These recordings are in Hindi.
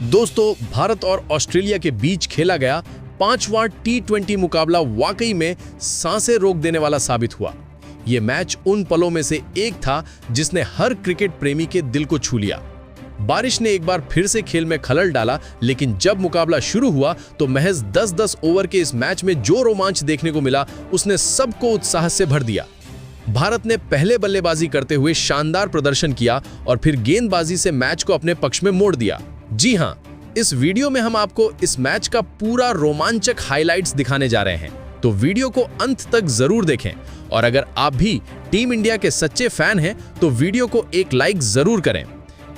दोस्तों, भारत और ऑस्ट्रेलिया के बीच खेला गया 5वां T20 मुकाबला वाकई में सांसें रोक देने वाला साबित हुआ। ये मैच उन पलों में से एक था जिसने हर क्रिकेट प्रेमी के दिल को छू लिया। बारिश ने एक बार फिर से खेल में खलल डाला, लेकिन जब मुकाबला शुरू हुआ तो महज 10-10 ओवर के इस मैच में जो रोमांच देखने को मिला उसने सबको उत्साह से भर दिया। भारत ने पहले बल्लेबाजी करते हुए शानदार प्रदर्शन किया और फिर गेंदबाजी से मैच को अपने पक्ष में मोड़ दिया। जी हां, इस वीडियो में हम आपको इस मैच का पूरा रोमांचक हाइलाइट्स दिखाने जा रहे हैं, तो वीडियो को अंत तक जरूर देखें। और अगर आप भी टीम इंडिया के सच्चे फैन हैं तो वीडियो को एक लाइक जरूर करें।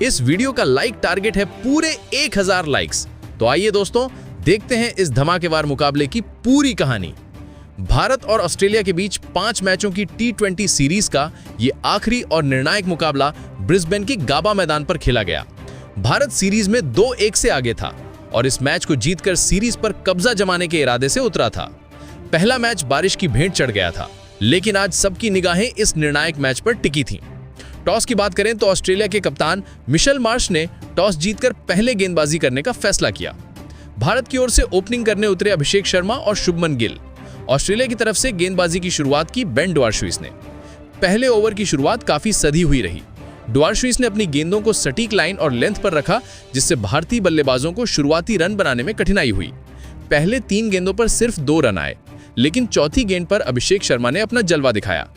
इस वीडियो का लाइक टारगेट है पूरे 1000 लाइक्स। तो आइए दोस्तों, देखते हैं इस धमाकेदार मुकाबले की पूरी कहानी। भारत और ऑस्ट्रेलिया के बीच 5 मैचों की T20 सीरीज का ये आखिरी और निर्णायक मुकाबला ब्रिस्बेन के गाबा मैदान पर खेला गया। भारत सीरीज में 2-1 से आगे था और इस मैच को जीतकर सीरीज पर कब्जा जमाने के इरादे से उतरा था। पहला मैच बारिश की भेंट चढ़ गया था, लेकिन आज सबकी निगाहें इस निर्णायक मैच पर टिकी थीं। टॉस की बात करें तो ऑस्ट्रेलिया के कप्तान मिशेल मार्श ने टॉस जीतकर पहले गेंदबाजी करने का फैसला किया। भारत की ओर से ओपनिंग करने उतरे अभिषेक शर्मा और शुभमन गिल। ऑस्ट्रेलिया की तरफ से गेंदबाजी की शुरुआत की बेन डवार्शुइस ने। पहले ओवर की शुरुआत काफी सधी हुई रही। डवार्शुइस ने अपनी गेंदों को सटीक लाइन और लेंथ पर रखा, जिससे भारतीय बल्लेबाजों को शुरुआती रन बनाने में कठिनाई हुई। पहले 3 गेंदों पर सिर्फ 2 रन आए, लेकिन चौथी गेंद पर अभिषेक शर्मा ने अपना जलवा दिखाया।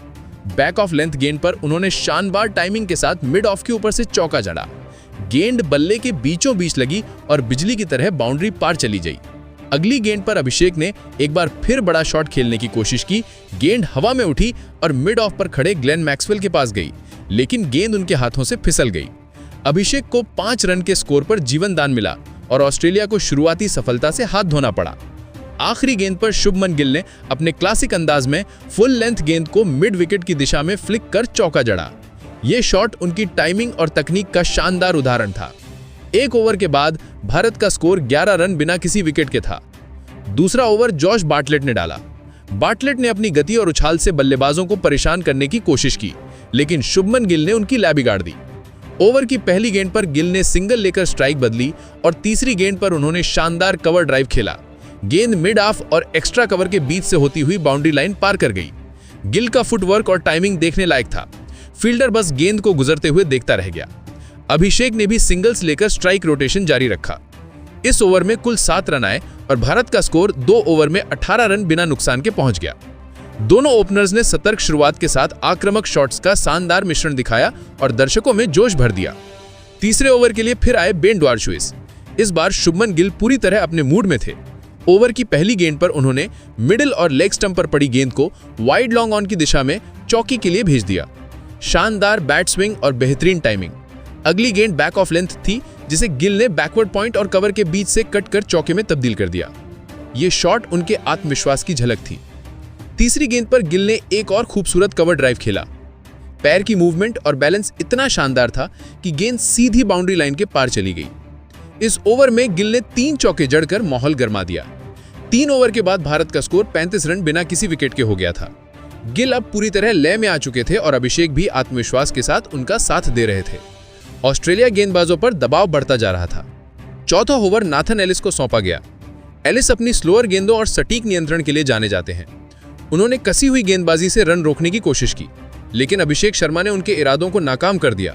बैक ऑफ लेंथ गेंद पर उन्होंने शानदार टाइमिंग के साथ मिड ऑफ के ऊपर से चौका जड़ा। गेंद बल्ले के बीचों बीच लगी और बिजली की तरह बाउंड्री पार चली गई। अगली गेंद पर अभिषेक ने एक बार फिर बड़ा शॉट खेलने की कोशिश की। गेंद हवा में उठी और मिड ऑफ पर खड़े ग्लेन मैक्सवेल के पास गई, लेकिन गेंद उनके हाथों से फिसल गई। अभिषेक को 5 रन के स्कोर पर जीवन दान मिला और ऑस्ट्रेलिया को शुरुआती सफलता से हाथ धोना पड़ा। आखिरी गेंद पर शुभमन गिल ने अपने क्लासिक अंदाज में फुल लेंथ गेंद को मिड विकेट की दिशा में फ्लिक कर चौका जड़ा। ये शॉट उनकी टाइमिंग और तकनीक का शानदार उदाहरण था। 1 ओवर के बाद भारत का स्कोर 11 रन बिना किसी विकेट के था। दूसरा ओवर जॉश बार्टलेट ने डाला। बार्टलेट ने अपनी गति और उछाल से बल्लेबाजों को परेशान करने की कोशिश की, लेकिन शुभमन गिल ने उनकी लै बिगाड़ दी। ओवर की पहली गेंद पर गिल ने सिंगल लेकर स्ट्राइक बदली और तीसरी गेंद पर उन्होंने शानदार कवर ड्राइव खेला। गेंद मिड ऑफ और एक्स्ट्रा कवर के बीच से होती हुई बाउंड्री लाइन पार कर गई। गिल का फुटवर्क और टाइमिंग देखने लायक था। फील्डर बस गेंद को गुजरते हुए देखता रह गया। अभिषेक ने भी सिंगल्स लेकर स्ट्राइक रोटेशन जारी रखा। इस ओवर में कुल 7 रन आए और भारत का स्कोर 2 ओवर में 18 रन बिना नुकसान के पहुंच गया। दोनों ओपनर्स ने सतर्क शुरुआत के साथ आक्रामक शॉट्स का शानदार मिश्रण दिखाया और दर्शकों में जोश भर दिया। तीसरे ओवर के लिए फिर आए बेन डवार्शुइस। इस बार शुभमन गिल पूरी तरह अपने मूड में थे। ओवर की पहली गेंद पर उन्होंने मिडिल और लेग स्टंप पर पड़ी गेंद को वाइड लॉन्ग ऑन की दिशा में चौकी के लिए भेज दिया। शानदार बैट स्विंग और बेहतरीन टाइमिंग। अगली गेंद बैक ऑफ लेंथ थी, जिसे गिल ने बैकवर्ड पॉइंट और कवर के बीच से कट कर चौके में तब्दील कर दिया। ये शॉट उनके आत्मविश्वास की झलक थी। तीसरी गेंद पर गिल ने एक और खूबसूरत कवर ड्राइव खेला। पैर की मूवमेंट और बैलेंस इतना शानदार था कि गेंद सीधी बाउंड्री लाइन के पार चली गई। इस ओवर में गिल ने 3 चौके जड़कर माहौल गरमा दिया। 3 ओवर के बाद भारत का स्कोर 35 रन बिना किसी विकेट के हो गया था। गिल अब पूरी तरह लय में आ चुके थे और अभिषेक भी आत्मविश्वास के साथ उनका साथ दे रहे थे। ऑस्ट्रेलिया गेंदबाजों पर दबाव बढ़ता जा रहा था। चौथा ओवर नाथन एलिस को सौंपा गया। एलिस अपनी स्लोअर गेंदों और सटीक नियंत्रण के लिए जाने जाते हैं। उन्होंने कसी हुई गेंदबाजी से रन रोकने की कोशिश की, लेकिन अभिषेक शर्मा ने उनके इरादों को नाकाम कर दिया।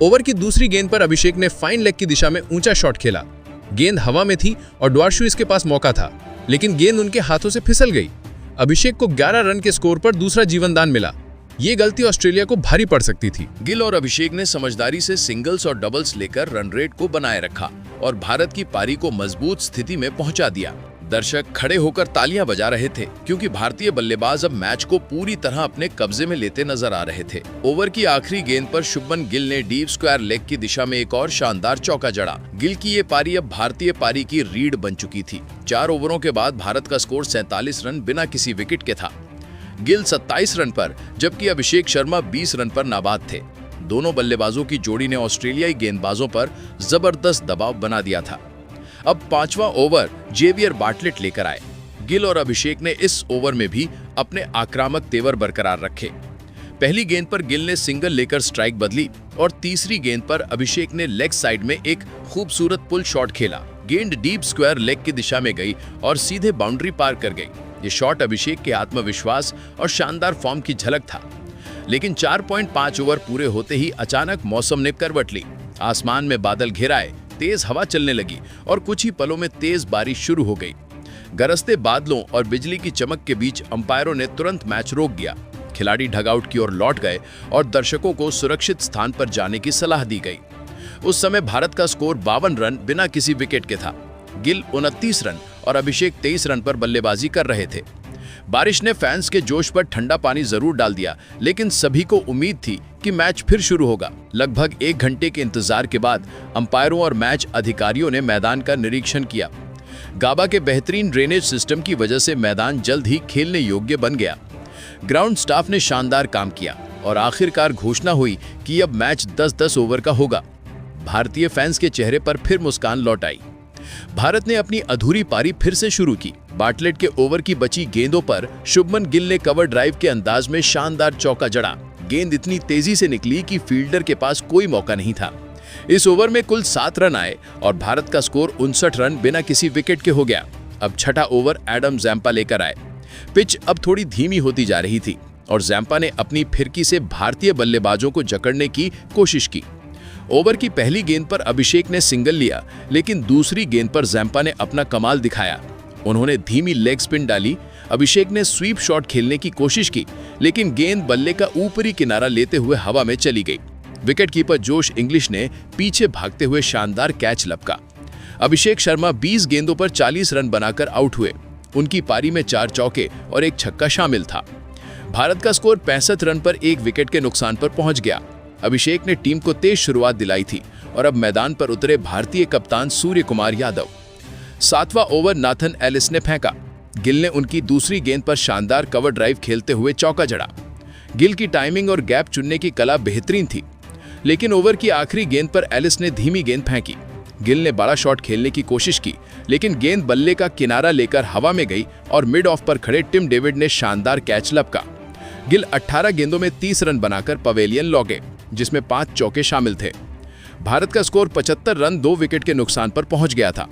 ओवर की दूसरी गेंद पर अभिषेक ने फाइन लेग की दिशा में ऊंचा शॉट खेला। गेंद हवा में थी और डवार्शुइस के पास मौका था, लेकिन गेंद उनके हाथों से फिसल गई। अभिषेक को 11 रन के स्कोर पर दूसरा जीवनदान मिला। ये गलती ऑस्ट्रेलिया को भारी पड़ सकती थी। गिल और अभिषेक ने समझदारी से सिंगल्स और डबल्स लेकर रन रेट को बनाए रखा और भारत की पारी को मजबूत स्थिति में पहुंचा दिया। दर्शक खड़े होकर तालियां बजा रहे थे, क्योंकि भारतीय बल्लेबाज अब मैच को पूरी तरह अपने कब्जे में लेते नजर आ रहे थे। ओवर की आखिरी गेंद पर शुभमन गिल ने डीप स्क्वायर लेग की दिशा में एक और शानदार चौका जड़ा। गिल की ये पारी अब भारतीय पारी की रीढ़ बन चुकी थी। 4 ओवरों के बाद भारत का स्कोर 47 रन बिना किसी विकेट के था। गिल 27 रन पर, जबकि अभिषेक शर्मा 20 रन पर नाबाद थे। दोनों बल्लेबाजों की जोड़ी ने ऑस्ट्रेलियाई गेंदबाजों पर जबरदस्त दबाव बना दिया था। अब 5वां ओवर जेवियर बार्टलेट लेकर आए। गिल और अभिषेक ने इस ओवर में भी अपने आक्रामक तेवर बरकरार रखे। पहली गेंद पर गिल ने सिंगल लेकर स्ट्राइक बदली और तीसरी गेंद पर अभिषेक ने लेग साइड में एक खूबसूरत पुल शॉट खेला। गेंद डीप स्क्वायर लेग की दिशा में गई और सीधे बाउंड्री पार कर गई। ये शॉट अभिषेक के आत्मविश्वास और शानदार फॉर्म की झलक था। लेकिन 4.5 ओवर पूरे होते ही अचानक मौसम ने करवट ली। आसमान में बादल घिर आए, तेज हवा चलने लगी और कुछ ही पलों में तेज बारिश शुरू हो गई। गरजते बादलों और बिजली की चमक के बीच अंपायरों ने तुरंत मैच रोक दिया। खिलाड़ी डगआउट की ओर लौट गए और दर्शकों को सुरक्षित स्थान पर जाने की सलाह दी गई। उस समय भारत का स्कोर 52 रन बिना किसी विकेट के था। गिल 29 रन और अभिषेक 23 रन पर बल्लेबाजी कर रहे थे। बारिश ने फैंस के जोश पर ठंडा पानी जरूर डाल दिया, लेकिन सभी को उम्मीद थी कि मैच फिर शुरू होगा। लगभग 1 घंटे के इंतजार के बाद अंपायरों और मैच अधिकारियों ने मैदान का निरीक्षण किया। गाबा के बेहतरीन ड्रेनेज सिस्टम की वजह से मैदान जल्द ही खेलने योग्य बन गया। ग्राउंड स्टाफ ने शानदार काम किया और आखिरकार घोषणा हुई कि अब मैच 10-10 ओवर का होगा। भारतीय फैंस के चेहरे पर फिर मुस्कान लौट आई। भारत ने अपनी अधूरी पारी फिर से शुरू की। बार्टलेट के ओवर की बची गेंदों पर शुभमन गिल ने कवर ड्राइव के अंदाज में शानदार चौका जड़ा। गेंद इतनी तेजी से निकली कि फील्डर के पास कोई मौका नहीं था। इस ओवर में कुल 7 रन आए और भारत का स्कोर 59 रन बिना किसी विकेट के हो गया। अब छठा ओवर एडम जैम्पा लेकर आए। पिच अब थोड़ी धीमी होती जा रही थी और जैम्पा ने अपनी फिरकी से भारतीय बल्लेबाजों को जकड़ने की कोशिश की। ओवर की पहली गेंद पर अभिषेक ने सिंगल लिया, लेकिन दूसरी गेंद पर जैम्पा ने अपना कमाल दिखाया। उन्होंने धीमी लेग स्पिन डाली। अभिषेक ने स्वीप शॉट खेलने की कोशिश की, लेकिन गेंद बल्ले का ऊपरी किनारा लेते हुए हवा में चली गई। विकेटकीपर जोश इंग्लिश ने पीछे भागते हुए शानदार कैच लपका। अभिषेक शर्मा 20 गेंदों पर 40 रन बनाकर आउट हुए। उनकी पारी में 4 चौके और 1 छक्का शामिल था। भारत का स्कोर 65 रन पर 1 विकेट के नुकसान पर पहुंच गया। अभिषेक ने टीम को तेज शुरुआत दिलाई थी और अब मैदान पर उतरे भारतीय कप्तान सूर्य कुमार यादव। 7वां ओवर नाथन एलिस ने फेंका। गिल ने उनकी दूसरी गेंद पर शानदार कवर ड्राइव खेलते हुए चौका जड़ा। गिल की टाइमिंग और गैप चुनने की कला बेहतरीन थी, लेकिन ओवर की आखिरी गेंद पर एलिस ने धीमी गेंद फेंकी। गिल ने बड़ा शॉट खेलने की कोशिश की, लेकिन गेंद बल्ले का किनारा लेकर हवा में गई और मिड ऑफ पर खड़े टिम डेविड ने शानदार कैच लपका। गिल 18 गेंदों में 30 रन बनाकर पवेलियन लौटे, जिसमें 5 चौके शामिल थे। भारत का स्कोर 75 रन 2 विकेट के नुकसान पर पहुंच गया था।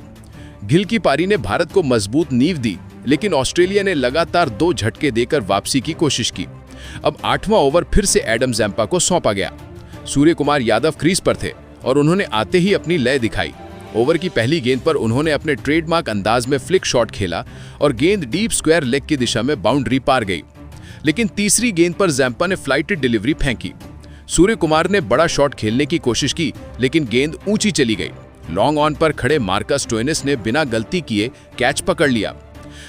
गिल की पारी ने भारत को मजबूत नींव दी, लेकिन ऑस्ट्रेलिया ने लगातार 2 झटके देकर वापसी की कोशिश की। अब 8वां ओवर फिर से एडम जैम्पा को सौंपा गया। सूर्य कुमार यादव क्रीज पर थे और उन्होंने आते ही अपनी लय दिखाई। ओवर की पहली गेंद पर उन्होंने अपने ट्रेडमार्क अंदाज में फ्लिक शॉट खेला और गेंद डीप स्क्वायर लेग की दिशा में बाउंड्री पार गई। लेकिन तीसरी गेंद पर जैम्पा ने फ्लाइटेड डिलीवरी फेंकी। सूर्य कुमार ने बड़ा शॉट खेलने की कोशिश की, लेकिन गेंद ऊंची चली गई। लॉन्ग ऑन पर खड़े मार्कस स्टोइनिस ने बिना गलती किए कैच पकड़ लिया।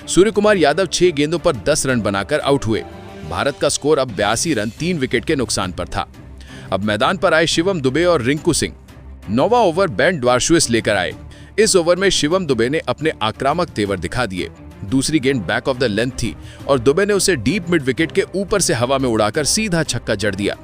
सूर्य कुमार यादव 6 गेंदों पर 10 रन बनाकर आउट हुए। भारत का स्कोर अब 82 रन 3 विकेट के नुकसान पर था। अब मैदान पर आए शिवम दुबे और रिंकू सिंह। 9वां ओवर बेन ड्वार्शुइस लेकर आए। इस ओवर में शिवम दुबे ने अपने आक्रामक तेवर दिखा दिए। दूसरी गेंद बैक ऑफ द लेंथ थी और दुबे ने उसे डीप मिड विकेट के ऊपर से हवा में उड़ाकर सीधा छक्का जड़ दिया।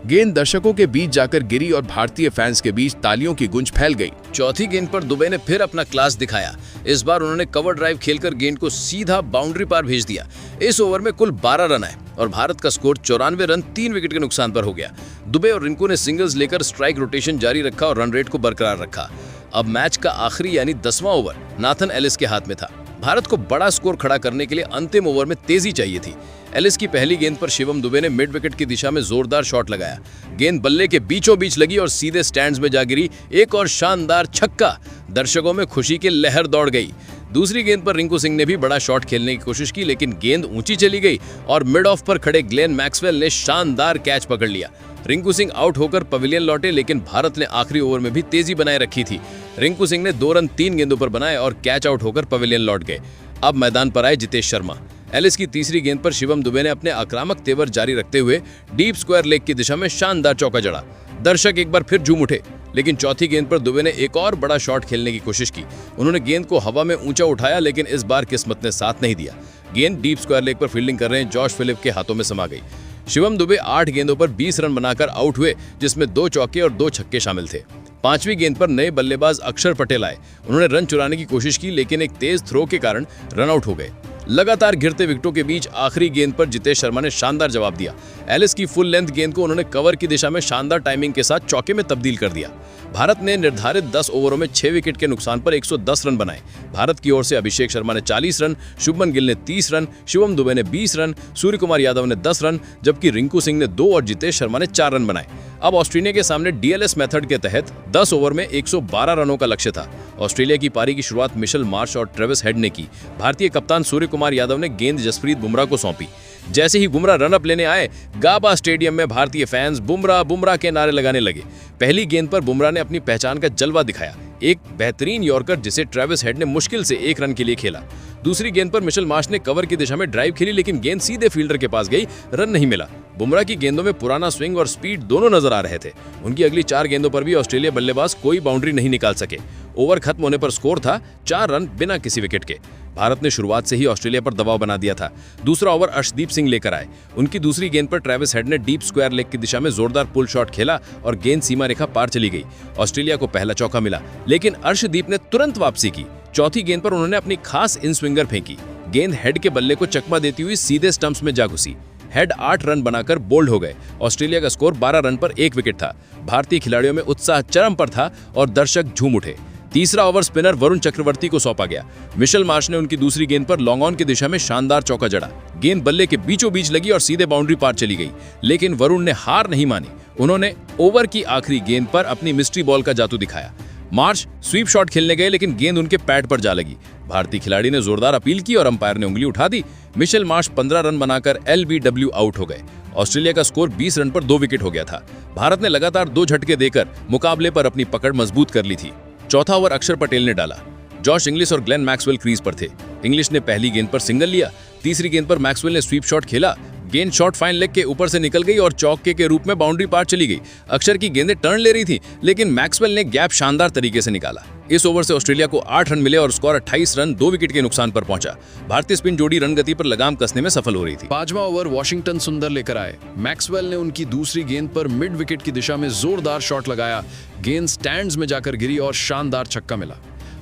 गेंद दर्शकों के बीच जाकर गिरी और भारतीय फैंस के बीच तालियों की गूंज फैल गई। चौथी गेंद पर दुबे ने फिर अपना क्लास दिखाया। इस बार उन्होंने कवर ड्राइव खेलकर गेंद को सीधा बाउंड्री पार भेज दिया। इस ओवर में कुल 12 रन आए और भारत का स्कोर 94 रन 3 विकेट के नुकसान पर हो गया। दुबे और रिंकू ने सिंगल्स लेकर स्ट्राइक रोटेशन जारी रखा और रन रेट को बरकरार रखा। अब मैच का आखिरी यानी 10वां ओवर नाथन एलिस के हाथ में था। भारत को बड़ा स्कोर खड़ा करने के लिए अंतिम ओवर में तेजी चाहिए थी। एलिस की पहली गेंद पर शिवम दुबे ने मिड विकेट की दिशा में जोरदार शॉट लगाया। गेंद बल्ले के बीचों बीच लगी और सीधे स्टैंड्स में जा गिरी। एक और शानदार छक्का। दर्शकों में खुशी की लहर दौड़ गई। दूसरी गेंद पर रिंकू सिंह ने भी बड़ा शॉट खेलने की कोशिश की, लेकिन गेंद ऊंची चली गई और मिड ऑफ पर खड़े ग्लेन मैक्सवेल ने शानदार कैच पकड़ लिया। रिंकू सिंह आउट होकर पवेलियन लौटे, लेकिन भारत ने आखिरी ओवर में भी तेजी बनाए रखी थी। रिंकू सिंह ने 2 रन 3 गेंदों पर बनाए और कैच आउट होकर पवेलियन लौट गए। अब मैदान पर आए जितेश शर्मा। एलिस की तीसरी गेंद पर शिवम दुबे ने अपने आक्रामक तेवर जारी रखते हुए डीप स्क्वायर लेग की दिशा में शानदार चौका जड़ा। दर्शक एक बार फिर झूम उठे, लेकिन चौथी गेंद पर दुबे ने एक और बड़ा शॉट खेलने की कोशिश की। उन्होंने गेंद को हवा में ऊंचा उठाया, लेकिन इस बार किस्मत ने साथ नहीं दिया। गेंद डीप स्क्वायर लेग पर फील्डिंग कर रहे जॉश फिलिप के हाथों में समा गई। शिवम दुबे 8 गेंदों पर 20 रन बनाकर आउट हुए, जिसमें 2 चौके और 2 छक्के शामिल थे। 5वीं गेंद पर नए बल्लेबाज अक्षर पटेल आए। उन्होंने रन चुराने की कोशिश की, लेकिन एक तेज थ्रो के कारण रन आउट हो गए। लगातार गिरते विकेटों के बीच आखिरी गेंद पर जितेश शर्मा ने शानदार जवाब दिया। एलिस की फुल लेंथ गेंद को उन्होंने कवर की दिशा में शानदार टाइमिंग के साथ चौके में तब्दील कर दिया। भारत ने निर्धारित 10 ओवरों में 6 विकेट के नुकसान पर 110 रन बनाए। भारत की ओर से अभिषेक शर्मा ने 40 रन, शुभमन गिल ने 30 रन, शिवम दुबे ने 20 रन, सूर्य कुमार यादव ने 10 रन, जबकि रिंकू सिंह ने 2 और जितेश शर्मा ने 4 रन बनाए। अब ऑस्ट्रेलिया के सामने डीएलएस मेथड के तहत 10 ओवर में 112 रनों का लक्ष्य था। ऑस्ट्रेलिया की पारी की शुरुआत मिशेल मार्श और ट्रेविस हेड ने की। भारतीय कप्तान सूर्य कुमार यादव ने गेंद जसप्रीत बुमराह को सौंपी। जैसे ही बुमराह रन अप लेने आए, गाबा स्टेडियम में भारतीय फैंस बुमराह बुमराह के नारे लगाने लगे। पहली गेंद पर बुमराह ने अपनी पहचान का जलवा दिखाया, एक बेहतरीन यॉर्कर जिसे ट्रेविस हेड ने मुश्किल से 1 रन के लिए खेला। दूसरी गेंद पर मिशेल मार्श ने कवर की दिशा में ड्राइव खेली, लेकिन गेंद सीधे फील्डर के पास गई, रन नहीं मिला। बुमराह की गेंदों में पुराना स्विंग और स्पीड दोनों नजर आ रहे थे। उनकी अगली 4 गेंदों पर भी ऑस्ट्रेलिया बल्लेबाज कोई बाउंड्री नहीं निकाल सके। ओवर खत्म होने पर स्कोर था 4 रन बिना किसी विकेट के। भारत ने शुरुआत से ही ऑस्ट्रेलिया पर दबाव बना दिया था। दूसरा ओवर अर्शदीप सिंह लेकर आए। उनकी दूसरी गेंद पर ट्रेविस हेड ने डीप स्क्वायर लेग की दिशा में जोरदार पुल शॉट खेला और गेंद सीमा रेखा पार चली गई। ऑस्ट्रेलिया को पहला चौका मिला, लेकिन अर्शदीप ने तुरंत वापसी की। चौथी गेंद पर उन्होंने अपनी खास इन स्विंगर फेंकी। गेंद हेड के बल्ले को चकमा देती हुई सीधे स्टंप्स में जा घुसी। हेड 8 रन बनाकर बोल्ड हो गए। ऑस्ट्रेलिया का स्कोर 12 रन पर 1 विकेट था। भारतीय खिलाड़ियों में उत्साह चरम पर था और दर्शक झूम उठे। तीसरा ओवर स्पिनर वरुण चक्रवर्ती को सौंपा गया। मिशेल मार्श ने उनकी दूसरी गेंद पर लॉन्ग ऑन की दिशा में शानदार चौका जड़ा। गेंद बल्ले के बीचों बीच लगी और सीधे बाउंड्री पार चली गई, लेकिन वरुण ने हार नहीं मानी। उन्होंने ओवर की आखिरी गेंद पर अपनी मिस्ट्री बॉल का जादू दिखाया। मार्श स्वीप शॉट खेलने गए, लेकिन गेंद उनके पैड पर जा लगी। भारतीय खिलाड़ी ने जोरदार अपील की और अंपायर ने उंगली उठा दी। मिशेल मार्श 15 रन बनाकर LBW आउट हो गए। ऑस्ट्रेलिया का स्कोर 20 रन पर 2 विकेट हो गया था। भारत ने लगातार 2 झटके देकर मुकाबले पर अपनी पकड़ मजबूत कर ली थी। चौथा ओवर अक्षर पटेल ने डाला। जॉश इंग्लिश और ग्लेन मैक्सवेल क्रीज पर थे। इंग्लिश ने पहली गेंद पर सिंगल लिया। तीसरी गेंद पर मैक्सवेल ने स्वीप शॉट खेला। गेंद शॉर्ट फाइन लेग के ऊपर से निकल गई और चौके के रूप में बाउंड्री पार चली गई। अक्षर की गेंदें टर्न ले रही थी, लेकिन मैक्सवेल ने गैप शानदार तरीके से निकाला। इस ओवर से ऑस्ट्रेलिया को 8 रन मिले और स्कोर 28 रन 2 विकेट के नुकसान पर पहुंचा। भारतीय स्पिन जोड़ी रन गति पर लगाम कसने में सफल हो रही थी। 5वां ओवर वॉशिंगटन सुंदर लेकर आए। मैक्सवेल ने उनकी दूसरी गेंद पर मिड विकेट की दिशा में जोरदार शॉट लगाया। गेंद स्टैंड्स में जाकर गिरी और शानदार छक्का मिला।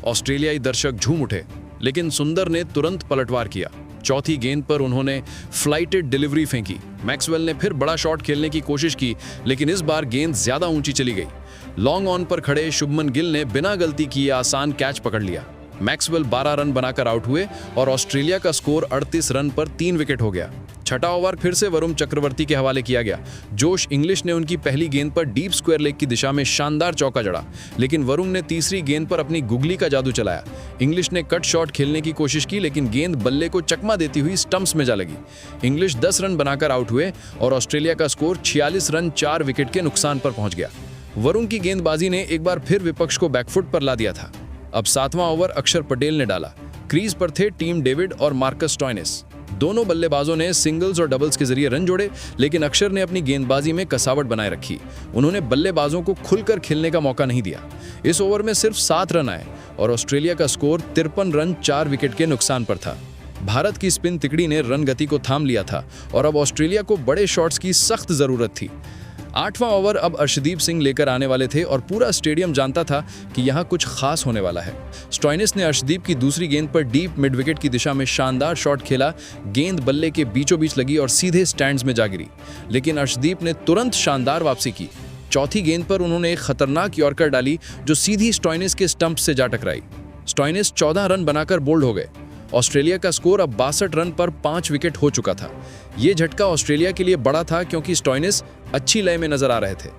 ऑस्ट्रेलियाई दर्शक झूम उठे, लेकिन सुंदर ने तुरंत पलटवार किया। चौथी गेंद पर उन्होंने फ्लाइटेड डिलीवरी फेंकी। मैक्सवेल ने फिर बड़ा शॉट खेलने की कोशिश की, लेकिन इस बार गेंद ज्यादा ऊंची चली गई। लॉन्ग ऑन पर खड़े शुभमन गिल ने बिना गलती किए आसान कैच पकड़ लिया। मैक्सवेल 12 रन बनाकर आउट हुए और ऑस्ट्रेलिया का स्कोर 38 रन पर 3 विकेट हो गया। छठा ओवर फिर से वरुण चक्रवर्ती के हवाले किया गया। जोश इंग्लिश ने उनकी पहली गेंद पर डीप स्क्वायर लेग की दिशा में शानदार चौका जड़ा, लेकिन वरुण ने तीसरी गेंद पर अपनी गुगली का जादू चलाया। इंग्लिश ने कट शॉट खेलने की कोशिश की, लेकिन गेंद बल्ले को चकमा देती हुई स्टंप्स में जा लगी। इंग्लिश 10 रन बनाकर आउट हुए और ऑस्ट्रेलिया का स्कोर 46 रन 4 विकेट के नुकसान पर पहुंच गया। वरुण की गेंदबाजी ने एक बार फिर विपक्ष को बैकफुट पर ला दिया था। अब 7वां ओवर अक्षर पटेल ने डाला। क्रीज पर थे टीम डेविड और मार्कस स्टॉइनिस। दोनों बल्लेबाजों ने सिंगल्स और डबल्स के जरिए रन जोड़े, लेकिन अक्षर ने अपनी गेंदबाजी में कसावट बनाए रखी। उन्होंने बल्लेबाजों को खुलकर खेलने का मौका नहीं दिया। इस ओवर में सिर्फ 7 रन आए और ऑस्ट्रेलिया का स्कोर 53 रन 4 विकेट के नुकसान पर था। भारत की स्पिन तिकड़ी ने रन गति को थाम लिया था और अब ऑस्ट्रेलिया को बड़े शॉट्स की सख्त जरूरत थी। 8वां ओवर अब अर्शदीप सिंह लेकर आने वाले थे और पूरा स्टेडियम जानता था कि यहाँ कुछ खास होने वाला है। स्टॉइनिस ने अर्शदीप की दूसरी गेंद पर डीप मिड विकेट की दिशा में शानदार शॉट खेला। गेंद बल्ले के बीचों बीच लगी और सीधे स्टैंड्स में जा गिरी, लेकिन अर्शदीप ने तुरंत शानदार वापसी की। चौथी गेंद पर उन्होंने एक खतरनाक यॉर्कर डाली जो सीधी स्टॉइनिस के स्टंप से जा टकराई। स्टॉइनिस 14 रन बनाकर बोल्ड हो गए। ऑस्ट्रेलिया का स्कोर अब 62 रन पर 5 विकेट हो चुका था। ये झटका ऑस्ट्रेलिया के लिए बड़ा था क्योंकि स्टॉइनिस अच्छी लय में नजर आ रहे थे।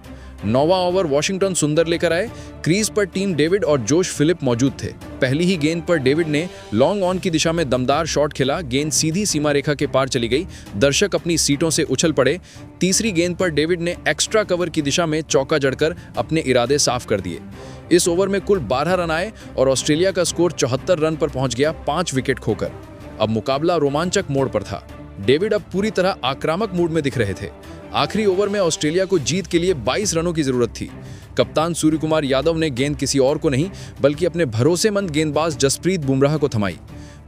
9वां ओवर वॉशिंगटन सुंदर लेकर आए। क्रीज पर टीम डेविड और जोश फिलिप मौजूद थे। पहली ही गेंद पर डेविड ने लॉन्ग ऑन की दिशा में दमदार शॉट खेला। गेंद सीधी सीमा रेखा के पार चली गई। दर्शक अपनी सीटों से उछल पड़े। तीसरी गेंद पर डेविड ने एक्स्ट्रा कवर की दिशा में चौका जड़कर अपने इरादे साफ कर दिए। इस ओवर में कुल 12 रन आए और ऑस्ट्रेलिया का स्कोर 74 रन पर पहुंच गया 5 विकेट खोकर। अब मुकाबला रोमांचक मोड़ पर था। डेविड अब पूरी तरह आक्रामक मूड में दिख रहे थे। आखिरी ओवर में ऑस्ट्रेलिया को जीत के लिए 22 रनों की जरूरत थी। कप्तान सूर्य कुमार यादव ने गेंद किसी और को नहीं बल्कि अपने भरोसेमंद गेंदबाज जसप्रीत बुमराह को थमाई।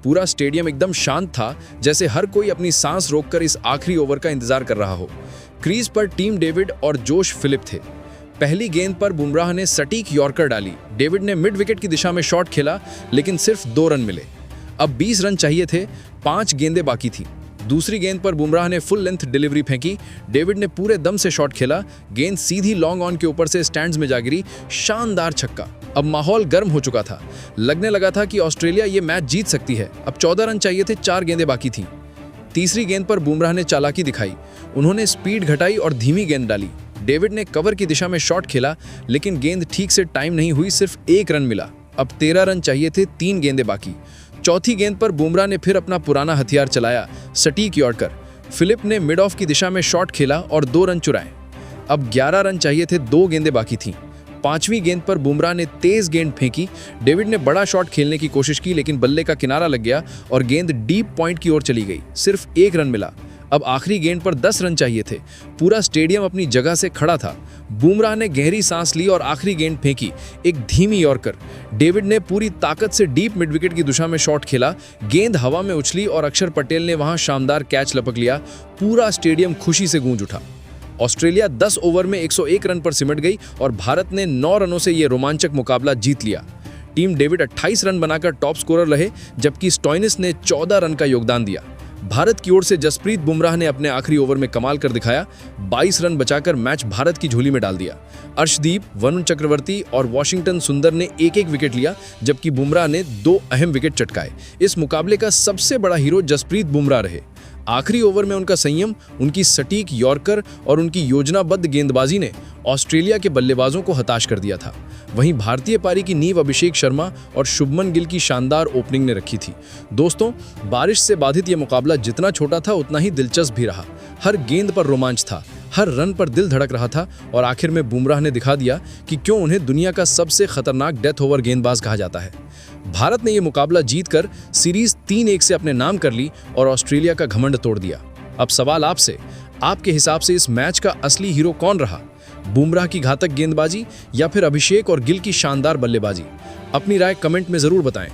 पूरा स्टेडियम एकदम शांत था, जैसे हर कोई अपनी सांस रोककर इस आखिरी ओवर का इंतजार कर रहा हो। क्रीज पर टीम डेविड और जोश फिलिप थे। पहली गेंद पर बुमराह ने सटीक यॉर्कर डाली। डेविड ने मिड विकेट की दिशा में शॉट खेला, लेकिन सिर्फ 2 रन मिले। अब 20 रन चाहिए थे, 5 गेंदें बाकी थी। दूसरी गेंद पर बुमराह ने फुल लेंथ डिलीवरी फेंकी। डेविड ने पूरे दम से शॉट खेला, गेंद सीधी लॉन्ग ऑन के ऊपर से स्टैंड्स में जा गिरी। शानदार छक्का। अब माहौल गर्म हो चुका था, लगने लगा था कि ऑस्ट्रेलिया ये मैच जीत सकती है। अब 14 रन चाहिए थे, 4 गेंदें बाकी थीं। तीसरी गेंद पर बुमराह ने चालाकी दिखाई, उन्होंने स्पीड घटाई और धीमी गेंद डाली। डेविड ने कवर की दिशा में शॉट खेला, लेकिन गेंद ठीक से टाइम नहीं हुई, सिर्फ 1 रन मिला। अब 13 रन चाहिए थे, 3 गेंदें बाकी। चौथी गेंद पर बुमराह ने फिर अपना पुराना हथियार चलाया, सटीक यॉर्कर। फिलिप ने मिड ऑफ की दिशा में शॉट खेला और 2 रन चुराए। अब 11 रन चाहिए थे, 2 गेंदें बाकी थीं। पांचवीं गेंद पर बुमराह ने तेज गेंद फेंकी। डेविड ने बड़ा शॉट खेलने की कोशिश की, लेकिन बल्ले का किनारा लग गया और गेंद डीप पॉइंट की ओर चली गई। सिर्फ 1 रन मिला। अब आखिरी गेंद पर 10 रन चाहिए थे। पूरा स्टेडियम अपनी जगह से खड़ा था। बुमराह ने गहरी सांस ली और आखिरी गेंद फेंकी, एक धीमी यॉर्कर। डेविड ने पूरी ताकत से डीप मिड विकेट की दिशा में शॉट खेला। गेंद हवा में उछली और अक्षर पटेल ने वहां शानदार कैच लपक लिया। पूरा स्टेडियम खुशी से गूंज उठा। ऑस्ट्रेलिया 10 ओवर में 101 रन पर सिमट गई और भारत ने 9 रनों से यह रोमांचक मुकाबला जीत लिया। टीम डेविड 28 रन बनाकर टॉप स्कोरर रहे, जबकि स्टोइनिस ने 14 रन का योगदान दिया। भारत की ओर से जसप्रीत बुमराह ने अपने आखिरी ओवर में कमाल कर दिखाया, 22 रन बचाकर मैच भारत की झोली में डाल दिया। अर्शदीप, वरुण चक्रवर्ती और वॉशिंगटन सुंदर ने एक-एक विकेट लिया, जबकि बुमराह ने 2 अहम विकेट चटकाए। इस मुकाबले का सबसे बड़ा हीरो जसप्रीत बुमराह रहे। आखिरी ओवर में उनका संयम, उनकी सटीक यॉर्कर और उनकी योजनाबद्ध गेंदबाजी ने ऑस्ट्रेलिया के बल्लेबाजों को हताश कर दिया था। वहीं भारतीय पारी की नींव अभिषेक शर्मा और शुभमन गिल की शानदार ओपनिंग ने रखी थी। दोस्तों, बारिश से बाधित यह मुकाबला जितना छोटा था उतना ही दिलचस्प भी रहा। हर गेंद पर रोमांच था, हर रन पर दिल धड़क रहा था और आखिर में बुमराह ने दिखा दिया कि क्यों उन्हें दुनिया का सबसे खतरनाक डेथ ओवर गेंदबाज कहा जाता है। भारत ने यह मुकाबला जीतकर सीरीज 3-1 से अपने नाम कर ली और ऑस्ट्रेलिया का घमंड तोड़ दिया। अब सवाल आपसे, आपके हिसाब से इस मैच का असली हीरो कौन रहा? बुमराह की घातक गेंदबाजी या फिर अभिषेक और गिल की शानदार बल्लेबाजी? अपनी राय कमेंट में जरूर बताएं।